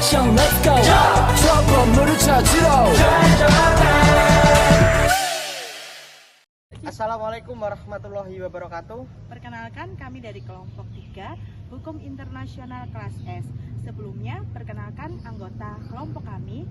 action, let's go. trouble 물을 찾으러. Assalamualaikum warahmatullahi wabarakatuh. Perkenalkan, kami dari kelompok 3 Hukum Internasional kelas S. Sebelumnya, perkenalkan anggota kelompok kami.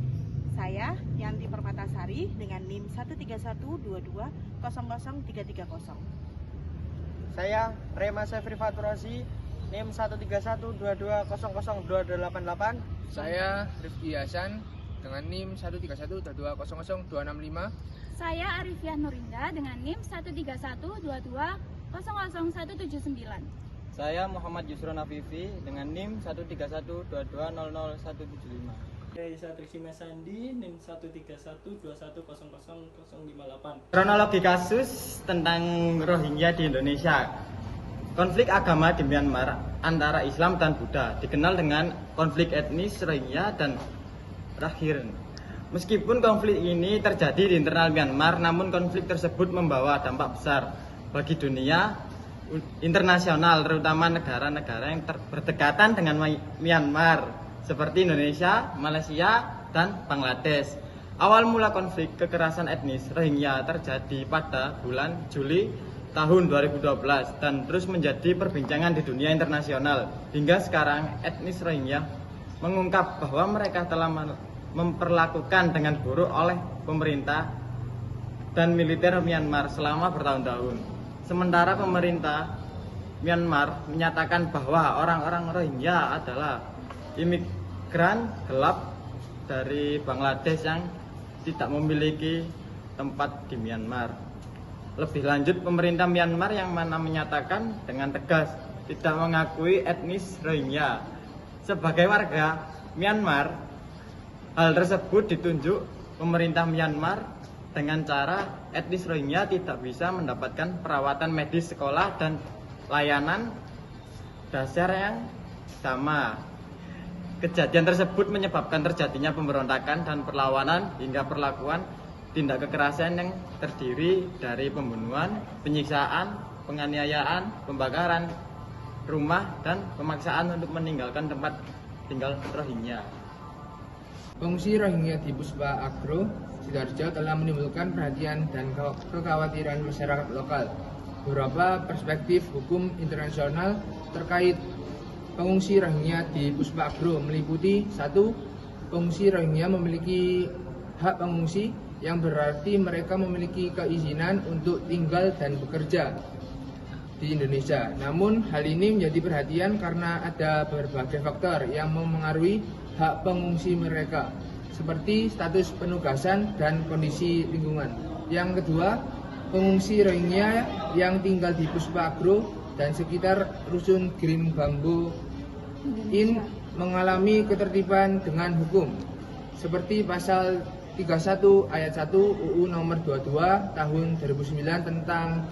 Saya Yanti Permatasari dengan NIM 13122000330. Saya Rema Sefri Faturasi, NIM 13122000288. Saya Rifki Hasan dengan NIM 13122000265. Saya Arifia Nurinda dengan NIM 13122000179. Saya Muhammad Yusron Afifi dengan NIM 13122000175. Saya Trisima Sandi, NIM 13121000058. Kronologi kasus tentang Rohingya di Indonesia. Konflik agama di Myanmar antara Islam dan Buddha dikenal dengan konflik etnis Rohingya dan Rakhine. Meskipun konflik ini terjadi di internal Myanmar, namun konflik tersebut membawa dampak besar bagi dunia internasional, terutama negara-negara yang berdekatan dengan Myanmar seperti Indonesia, Malaysia, dan Bangladesh. Awal mula konflik kekerasan etnis Rohingya terjadi pada bulan Juli tahun 2012 dan terus menjadi perbincangan di dunia internasional. Hingga sekarang etnis Rohingya mengungkap bahwa mereka telah memperlakukan dengan buruk oleh pemerintah dan militer Myanmar selama bertahun-tahun. Sementara pemerintah Myanmar menyatakan bahwa orang-orang Rohingya adalah imigran gelap dari Bangladesh yang tidak memiliki tempat di Myanmar. Lebih lanjut, pemerintah Myanmar yang mana menyatakan dengan tegas tidak mengakui etnis Rohingya sebagai warga Myanmar. Hal tersebut ditunjuk pemerintah Myanmar dengan cara etnis Rohingya tidak bisa mendapatkan perawatan medis, sekolah, dan layanan dasar yang sama. Kejadian tersebut menyebabkan terjadinya pemberontakan dan perlawanan hingga perlakuan tindak kekerasan yang terdiri dari pembunuhan, penyiksaan, penganiayaan, pembakaran rumah, dan pemaksaan untuk meninggalkan tempat tinggal Rohingya. Pengungsi Rohingya di Puspa Agro, Sidoarjo telah menimbulkan perhatian dan kekhawatiran masyarakat lokal. Beberapa perspektif hukum internasional terkait pengungsi Rohingya di Puspa Agro meliputi: 1. Pengungsi Rohingya memiliki hak pengungsi, yang berarti mereka memiliki keizinan untuk tinggal dan bekerja di Indonesia. Namun hal ini menjadi perhatian karena ada berbagai faktor yang memengaruhi hak pengungsi mereka, seperti status penugasan dan kondisi lingkungan. Yang kedua, pengungsi Rohingya yang tinggal di Puspa Agro dan sekitar rusun Green Bamboo Inn mengalami ketertiban dengan hukum, seperti pasal 31 ayat 1 UU nomor 22 tahun 2009 tentang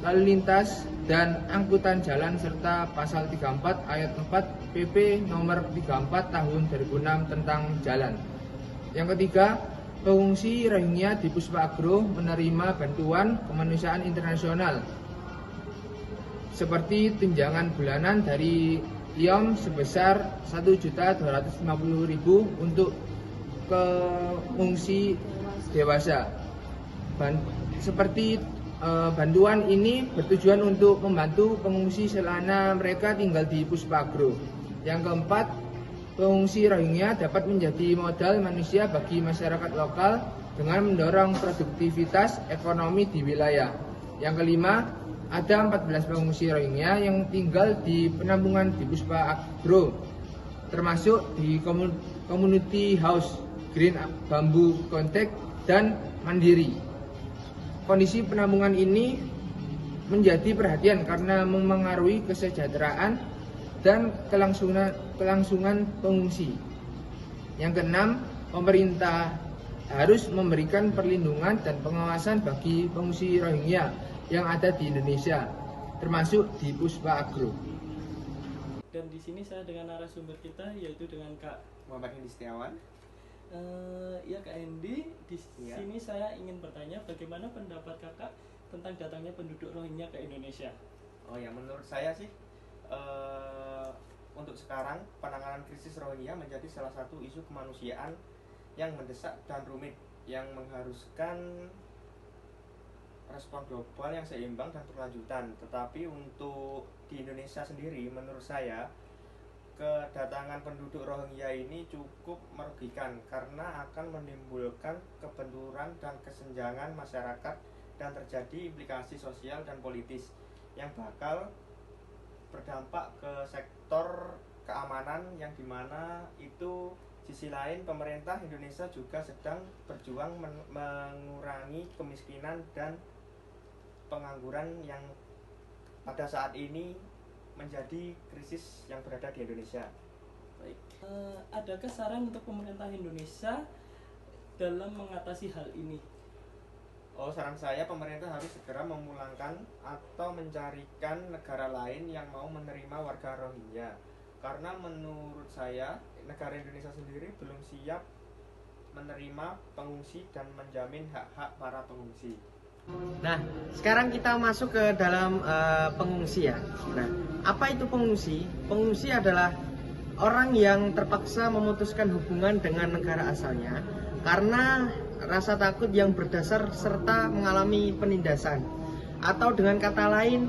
lalu lintas dan angkutan jalan, serta pasal 34 ayat 4 PP nomor 34 tahun 2006 tentang jalan. Yang ketiga, pengungsi Rohingya di Puspa Agro menerima bantuan kemanusiaan internasional seperti tunjangan bulanan dari IOM sebesar 1.250.000 untuk pengungsi dewasa. Bantuan ini bertujuan untuk membantu pengungsi selama mereka tinggal di Puspa Agro. Yang keempat, pengungsi Rohingya dapat menjadi modal manusia bagi masyarakat lokal dengan mendorong produktivitas ekonomi di wilayah. Yang kelima, ada 14 pengungsi Rohingya yang tinggal di penampungan di Puspa Agro, termasuk di community house, Green Bamboo Contact, dan Mandiri. Kondisi penampungan ini menjadi perhatian karena memengaruhi kesejahteraan dan kelangsungan pengungsi. Yang keenam, pemerintah harus memberikan perlindungan dan pengawasan bagi pengungsi Rohingya yang ada di Indonesia, termasuk di Puspa Agro. Dan di sini saya dengan narasumber kita, yaitu dengan Kak Muhammad Hendi Setiawan. Ya Kak Hendi, di sini saya ingin bertanya bagaimana pendapat Kakak tentang datangnya penduduk Rohingya ke Indonesia. Oh ya, menurut saya sih untuk sekarang penanganan krisis Rohingya menjadi salah satu isu kemanusiaan yang mendesak dan rumit yang mengharuskan respon global yang seimbang dan berkelanjutan. Tetapi untuk di Indonesia sendiri, menurut saya kedatangan penduduk Rohingya ini cukup merugikan karena akan menimbulkan kebenturan dan kesenjangan masyarakat dan terjadi implikasi sosial dan politis yang bakal berdampak ke sektor keamanan, yang dimana itu sisi lain pemerintah Indonesia juga sedang berjuang mengurangi kemiskinan dan pengangguran yang pada saat ini menjadi krisis yang berada di Indonesia. Baik, adakah saran untuk pemerintah Indonesia dalam mengatasi hal ini? Saran saya pemerintah harus segera memulangkan atau mencarikan negara lain yang mau menerima warga Rohingya. Karena menurut saya negara Indonesia sendiri belum siap menerima pengungsi dan menjamin hak-hak para pengungsi. Nah, sekarang kita masuk ke dalam pengungsi ya. Nah, apa itu pengungsi? Pengungsi adalah orang yang terpaksa memutuskan hubungan dengan negara asalnya karena rasa takut yang berdasar serta mengalami penindasan. Atau dengan kata lain,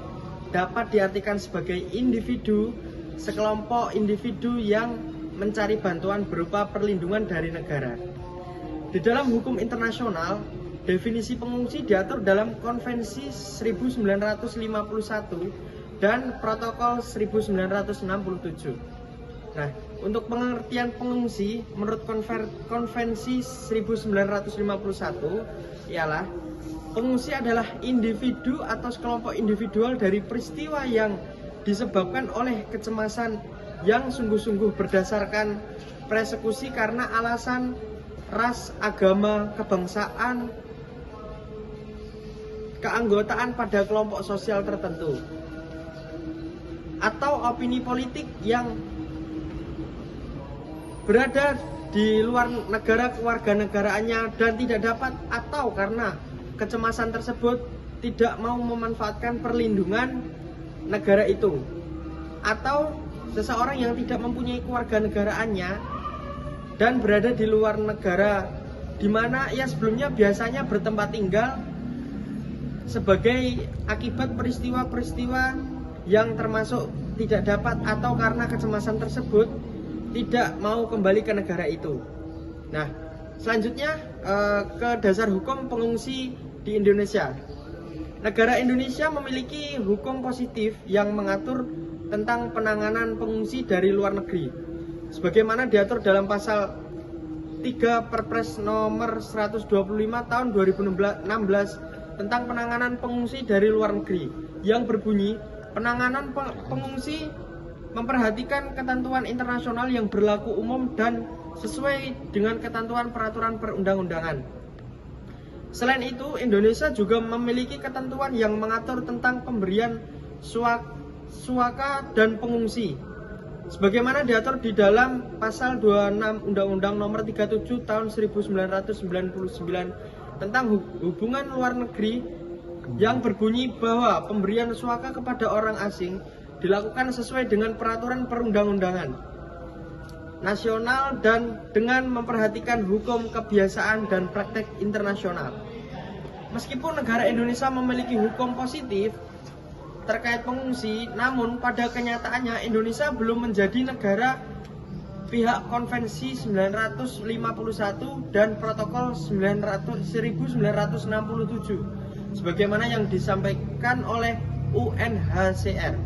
dapat diartikan sebagai individu, sekelompok individu yang mencari bantuan berupa perlindungan dari negara. Di dalam hukum internasional, definisi pengungsi diatur dalam Konvensi 1951 dan Protokol 1967. Nah, untuk pengertian pengungsi menurut Konvensi 1951 ialah pengungsi adalah individu atau sekelompok individual dari peristiwa yang disebabkan oleh kecemasan yang sungguh-sungguh berdasarkan persekusi karena alasan ras, agama, kebangsaan, keanggotaan pada kelompok sosial tertentu, atau opini politik yang berada di luar negara kewarganegaraannya dan tidak dapat atau karena kecemasan tersebut tidak mau memanfaatkan perlindungan negara itu, atau seseorang yang tidak mempunyai kewarganegaraannya dan berada di luar negara di mana ia sebelumnya biasanya bertempat tinggal sebagai akibat peristiwa-peristiwa yang termasuk tidak dapat atau karena kecemasan tersebut tidak mau kembali ke negara itu. Nah, selanjutnya ke dasar hukum pengungsi di Indonesia. Negara Indonesia memiliki hukum positif yang mengatur tentang penanganan pengungsi dari luar negeri, sebagaimana diatur dalam pasal 3 Perpres nomor 125 tahun 2016 tentang penanganan pengungsi dari luar negeri, yang berbunyi penanganan pengungsi memperhatikan ketentuan internasional yang berlaku umum dan sesuai dengan ketentuan peraturan perundang-undangan. Selain itu, Indonesia juga memiliki ketentuan yang mengatur tentang pemberian suaka dan pengungsi, sebagaimana diatur di dalam pasal 26 Undang-Undang Nomor 37 Tahun 1999 tentang hubungan luar negeri, yang berbunyi bahwa pemberian suaka kepada orang asing dilakukan sesuai dengan peraturan perundang-undangan nasional dan dengan memperhatikan hukum, kebiasaan, dan praktek internasional. Meskipun negara Indonesia memiliki hukum positif terkait pengungsi, namun pada kenyataannya Indonesia belum menjadi negara pihak Konvensi 951 dan Protokol 1967 sebagaimana yang disampaikan oleh UNHCR.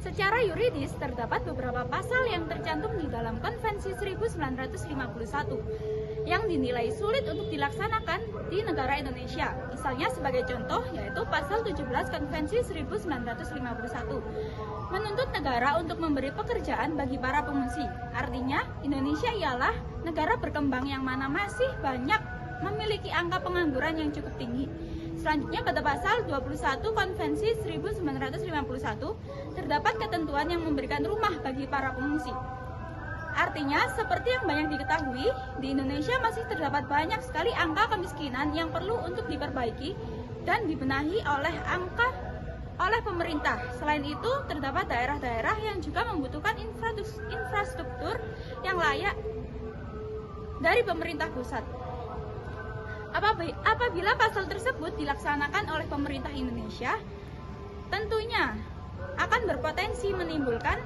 Secara yuridis, terdapat beberapa pasal yang tercantum di dalam Konvensi 1951 yang dinilai sulit untuk dilaksanakan di negara Indonesia. Misalnya sebagai contoh, yaitu pasal 17 Konvensi 1951 menuntut negara untuk memberi pekerjaan bagi para pengungsi. Artinya, Indonesia ialah negara berkembang yang mana masih banyak memiliki angka pengangguran yang cukup tinggi. Selanjutnya pada pasal 21 Konvensi 1951 terdapat ketentuan yang memberikan rumah bagi para pengungsi. Artinya, seperti yang banyak diketahui, di Indonesia masih terdapat banyak sekali angka kemiskinan yang perlu untuk diperbaiki dan dibenahi oleh angka oleh pemerintah. Selain itu, terdapat daerah-daerah yang juga membutuhkan infrastruktur yang layak dari pemerintah pusat. Apabila pasal tersebut dilaksanakan oleh pemerintah Indonesia, tentunya akan berpotensi menimbulkan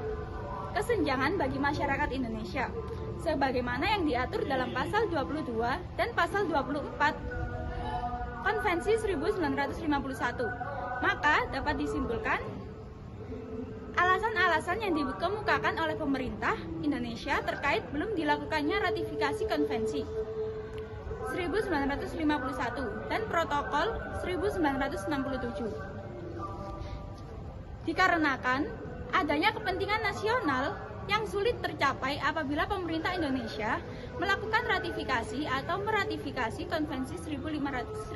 kesenjangan bagi masyarakat Indonesia, sebagaimana yang diatur dalam pasal 22 dan pasal 24 Konvensi 1951. Maka dapat disimpulkan alasan-alasan yang dikemukakan oleh pemerintah Indonesia terkait belum dilakukannya ratifikasi Konvensi 1951 dan Protokol 1967 dikarenakan adanya kepentingan nasional yang sulit tercapai apabila pemerintah Indonesia melakukan ratifikasi atau meratifikasi Konvensi 1951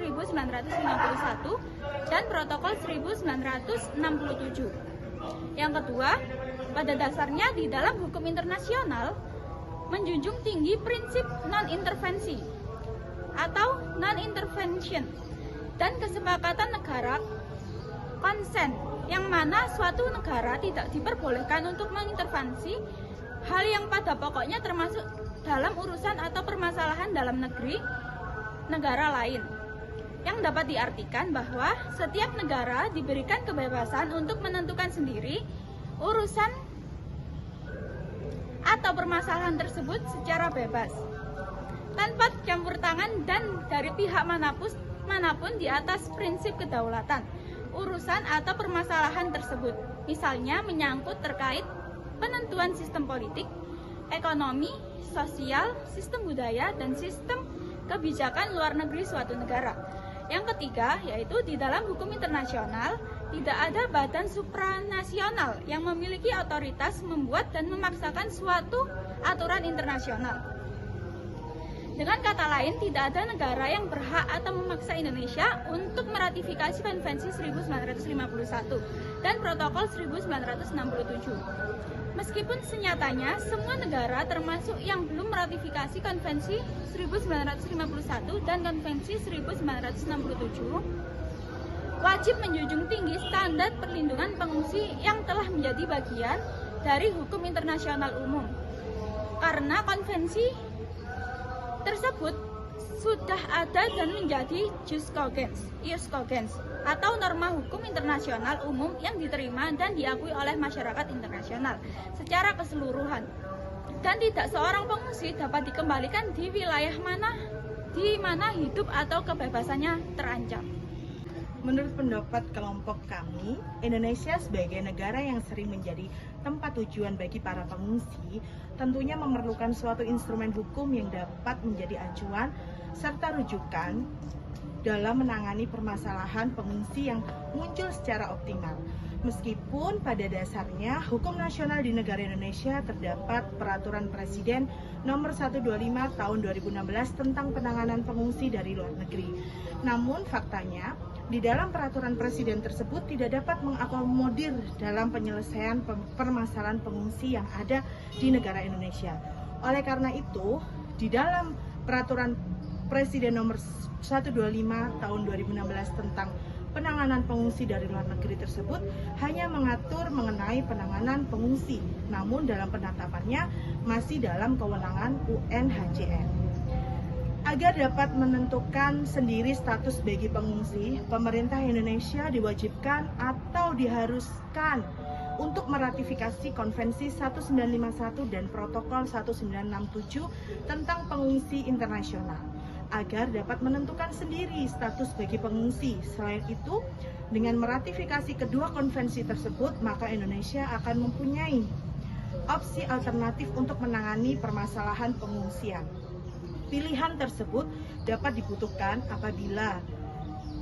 dan Protokol 1967. Yang kedua, pada dasarnya di dalam hukum internasional menjunjung tinggi prinsip non-intervensi atau non-intervention dan kesepakatan negara konsen, yang mana suatu negara tidak diperbolehkan untuk mengintervensi hal yang pada pokoknya termasuk dalam urusan atau permasalahan dalam negara lain, yang dapat diartikan bahwa setiap negara diberikan kebebasan untuk menentukan sendiri urusan atau permasalahan tersebut secara bebas tanpa campur tangan dan dari pihak manapun di atas prinsip kedaulatan urusan atau permasalahan tersebut, misalnya menyangkut terkait penentuan sistem politik, ekonomi, sosial, sistem budaya, dan sistem kebijakan luar negeri suatu negara. Yang ketiga, yaitu di dalam hukum internasional tidak ada badan supranasional yang memiliki otoritas membuat dan memaksakan suatu aturan internasional. Dengan kata lain, tidak ada negara yang berhak atau memaksa Indonesia untuk meratifikasi Konvensi 1951 dan Protokol 1967. Meskipun senyatanya semua negara termasuk yang belum meratifikasi Konvensi 1951 dan Konvensi 1967 wajib menjunjung tinggi standar perlindungan pengungsi yang telah menjadi bagian dari hukum internasional umum. Karena konvensi tersebut sudah ada dan menjadi jus cogens atau norma hukum internasional umum yang diterima dan diakui oleh masyarakat internasional secara keseluruhan, dan tidak seorang pengungsi dapat dikembalikan di wilayah di mana hidup atau kebebasannya terancam. Menurut pendapat kelompok kami, Indonesia sebagai negara yang sering menjadi tempat tujuan bagi para pengungsi, tentunya memerlukan suatu instrumen hukum yang dapat menjadi acuan serta rujukan dalam menangani permasalahan pengungsi yang muncul secara optimal. Meskipun pada dasarnya hukum nasional di negara Indonesia terdapat Peraturan Presiden Nomor 125 Tahun 2016 tentang penanganan pengungsi dari luar negeri. Namun faktanya, di dalam peraturan presiden tersebut tidak dapat mengakomodir dalam penyelesaian permasalahan pengungsi yang ada di negara Indonesia. Oleh karena itu, di dalam peraturan presiden nomor 125 tahun 2016 tentang penanganan pengungsi dari luar negeri tersebut hanya mengatur mengenai penanganan pengungsi, namun dalam penetapannya masih dalam kewenangan UNHCR. Agar dapat menentukan sendiri status bagi pengungsi, pemerintah Indonesia diwajibkan atau diharuskan untuk meratifikasi Konvensi 1951 dan Protokol 1967 tentang pengungsi internasional, agar dapat menentukan sendiri status bagi pengungsi. Selain itu, dengan meratifikasi kedua konvensi tersebut, maka Indonesia akan mempunyai opsi alternatif untuk menangani permasalahan pengungsian. Pilihan tersebut dapat dibutuhkan apabila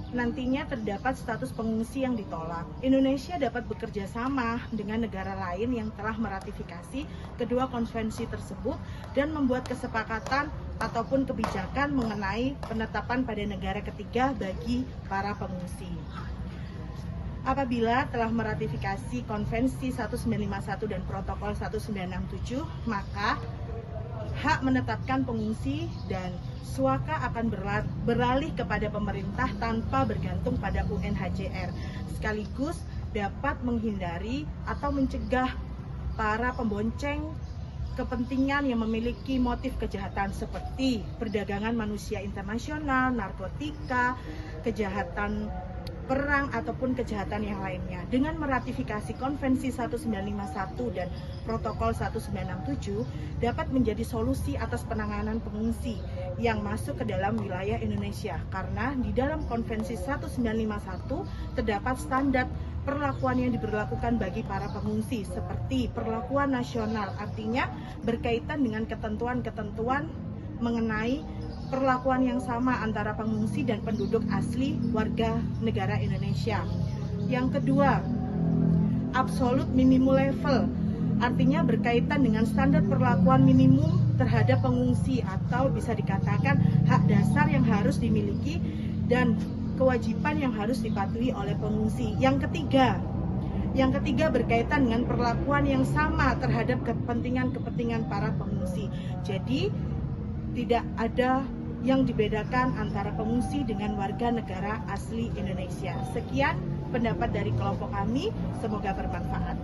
nantinya terdapat status pengungsi yang ditolak. Indonesia dapat bekerja sama dengan negara lain yang telah meratifikasi kedua konvensi tersebut dan membuat kesepakatan ataupun kebijakan mengenai penetapan pada negara ketiga bagi para pengungsi. Apabila telah meratifikasi Konvensi 1951 dan Protokol 1967, maka hak menetapkan pengungsi dan suaka akan beralih kepada pemerintah tanpa bergantung pada UNHCR. Sekaligus dapat menghindari atau mencegah para pembonceng kepentingan yang memiliki motif kejahatan seperti perdagangan manusia internasional, narkotika, kejahatan perang ataupun kejahatan yang lainnya. Dengan meratifikasi Konvensi 1951 dan Protokol 1967 dapat menjadi solusi atas penanganan pengungsi yang masuk ke dalam wilayah Indonesia, karena di dalam Konvensi 1951 terdapat standar perlakuan yang diberlakukan bagi para pengungsi seperti perlakuan nasional, artinya berkaitan dengan ketentuan-ketentuan mengenai perlakuan yang sama antara pengungsi dan penduduk asli warga negara Indonesia. Yang kedua, absolute minimum level, artinya berkaitan dengan standar perlakuan minimum terhadap pengungsi atau bisa dikatakan hak dasar yang harus dimiliki dan kewajiban yang harus dipatuhi oleh pengungsi. Yang ketiga berkaitan dengan perlakuan yang sama terhadap kepentingan-kepentingan para pengungsi. Jadi tidak ada yang dibedakan antara pengungsi dengan warga negara asli Indonesia. Sekian pendapat dari kelompok kami, semoga bermanfaat.